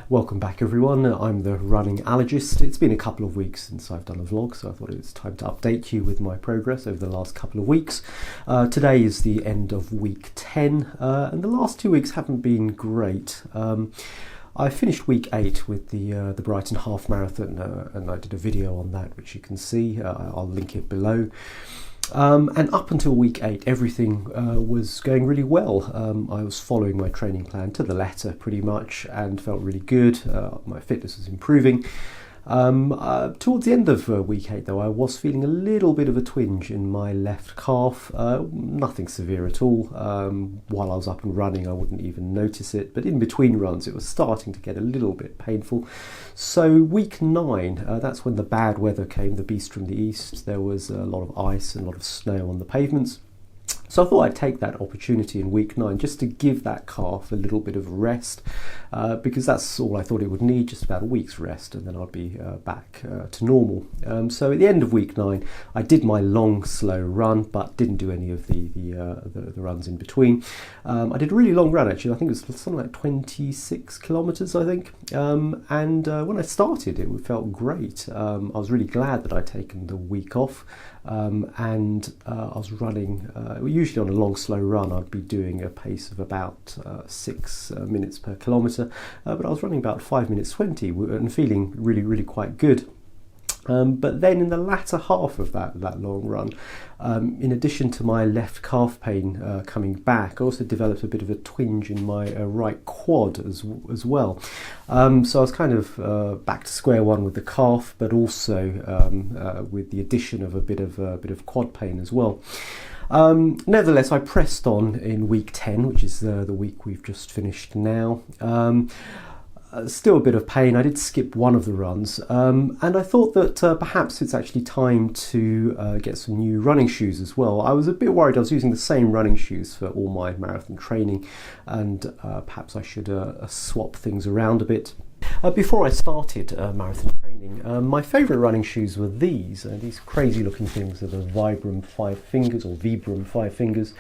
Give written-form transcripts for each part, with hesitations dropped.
Welcome back everyone, I'm the running allergist. It's been a couple of weeks since I've done a vlog, so I thought it was time to update you with my progress over the last couple of weeks. Today is the end of week 10, and the last 2 weeks haven't been great. I finished week 8 with the Brighton Half Marathon, and I did a video on that which you can see. I'll link it below. And up until week 8, everything was going really well. I was following my training plan to the letter pretty much and felt really good. My fitness was improving. Towards the end of week 8 though, I was feeling a little bit of a twinge in my left calf. Nothing severe at all. While I was up and running I wouldn't even notice it, but in between runs it was starting to get a little bit painful. So week 9, that's when the bad weather came, the beast from the east. There was a lot of ice and a lot of snow on the pavements. So I thought I'd take that opportunity in week 9 just to give that calf a little bit of rest, because that's all I thought it would need, just about a week's rest, and then I'd be back to normal. So at the end of week 9 I did my long slow run, but didn't do any of the runs in between. I did a really long run actually. I think it was something like 26 kilometers I think, and when I started it felt great. I was really glad that I'd taken the week off, and I was running, usually on a long slow run I'd be doing a pace of about 6 minutes per kilometre, but I was running about 5 minutes 20 and feeling really quite good. But then in the latter half of that long run, in addition to my left calf pain coming back, I also developed a bit of a twinge in my right quad as well. So I was kind of back to square one with the calf, but also with the addition of a bit of quad pain as well. Nevertheless, I pressed on in week 10, which is the week we've just finished now. Still a bit of pain. I did skip one of the runs, and I thought that perhaps it's actually time to get some new running shoes as well. I was a bit worried I was using the same running shoes for all my marathon training, and perhaps I should swap things around a bit. Before I started marathon training, my favourite running shoes were these crazy looking things. They're the Vibram FiveFingers, or Vibram FiveFingers.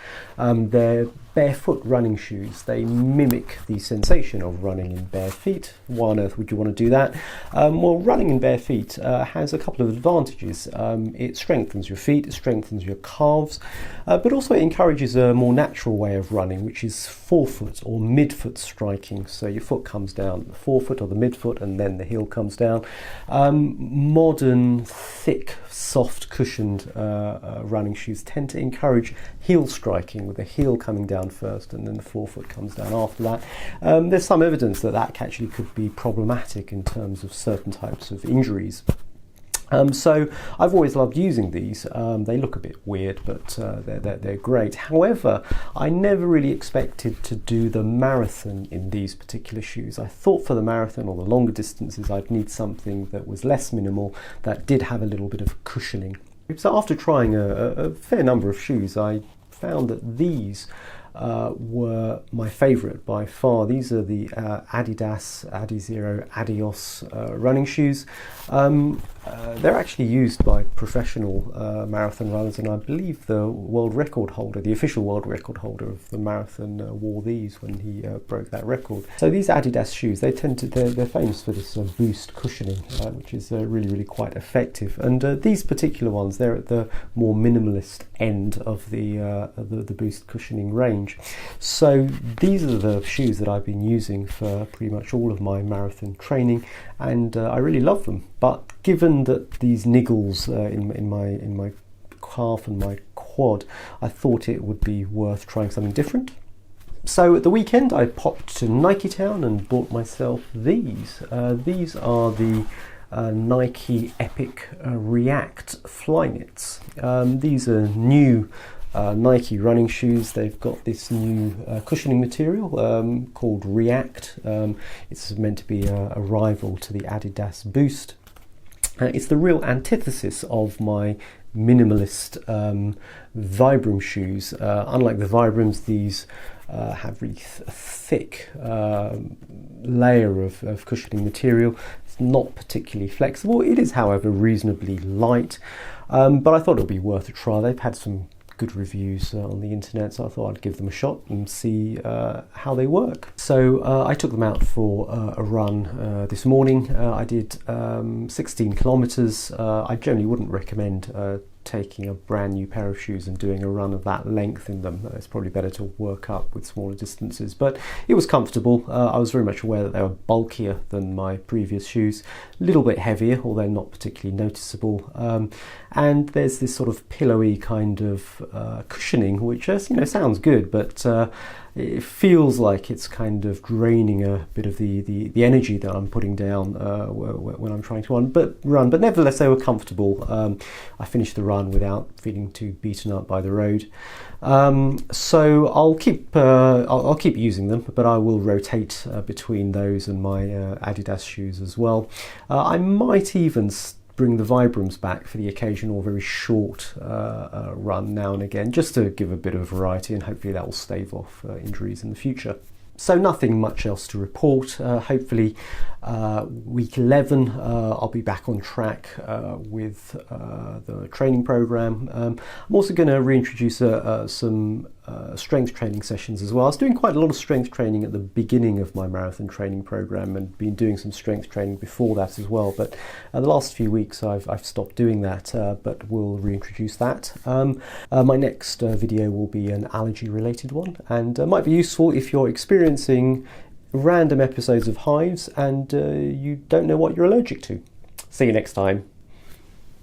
They're barefoot running shoes. They mimic the sensation of running in bare feet. Why on earth would you want to do that? Well, running in bare feet has a couple of advantages. It strengthens your feet, it strengthens your calves, but also it encourages a more natural way of running, which is forefoot or midfoot striking. So your foot comes down at the forefoot or the midfoot, and then the heel comes down. Modern, thick, soft, cushioned running shoes tend to encourage heel striking, with the heel coming down first and then the forefoot comes down after that. There's some evidence that actually could be problematic in terms of certain types of injuries. So I've always loved using these. They look a bit weird, but they're great. However, I never really expected to do the marathon in these particular shoes. I thought for the marathon or the longer distances I'd need something that was less minimal, that did have a little bit of cushioning. So after trying a fair number of shoes, I found that these were my favourite by far. These are the Adidas, Adizero, Adios running shoes. They're actually used by professional marathon runners, and I believe the world record holder, the official world record holder of the marathon, wore these when he broke that record. So these Adidas shoes, they're famous for this boost cushioning, which is really quite effective. And these particular ones, they're at the more minimalist end of the boost cushioning range. So these are the shoes that I've been using for pretty much all of my marathon training, and I really love them. But given that these niggles in my calf and my quad, I thought it would be worth trying something different. So at the weekend I popped to Nike Town and bought myself these. These are the Nike Epic React Flyknits. These are new Nike running shoes. They've got this new cushioning material called React. It's meant to be a rival to the Adidas Boost. It's the real antithesis of my minimalist Vibram shoes. Unlike the Vibrams, these have really thick layer of cushioning material. It's not particularly flexible. It is, however, reasonably light, but I thought it would be worth a try. They've had some good reviews on the internet, so I thought I'd give them a shot and see how they work. So I took them out for a run this morning. I did 16 kilometers. I generally wouldn't recommend taking a brand new pair of shoes and doing a run of that length in them. It's probably better to work up with smaller distances, but it was comfortable. I was very much aware that they were bulkier than my previous shoes, a little bit heavier, although not particularly noticeable. And there's this sort of pillowy kind of cushioning, which sounds good, but it feels like it's kind of draining a bit of the energy that I'm putting down when I'm trying to run. But nevertheless, they were comfortable. I finished the run without feeling too beaten up by the road. So I'll keep using them, but I will rotate between those and my Adidas shoes as well. I might even bring the Vibrams back for the occasional very short run now and again, just to give a bit of variety, and hopefully that will stave off injuries in the future. So nothing much else to report. Hopefully week 11 I'll be back on track with the training program. I'm also going to reintroduce some strength training sessions as well. I was doing quite a lot of strength training at the beginning of my marathon training program, and been doing some strength training before that as well, but the last few weeks I've stopped doing that, but we'll reintroduce that. My next video will be an allergy related one, and might be useful if you're experiencing random episodes of hives and you don't know what you're allergic to. See you next time.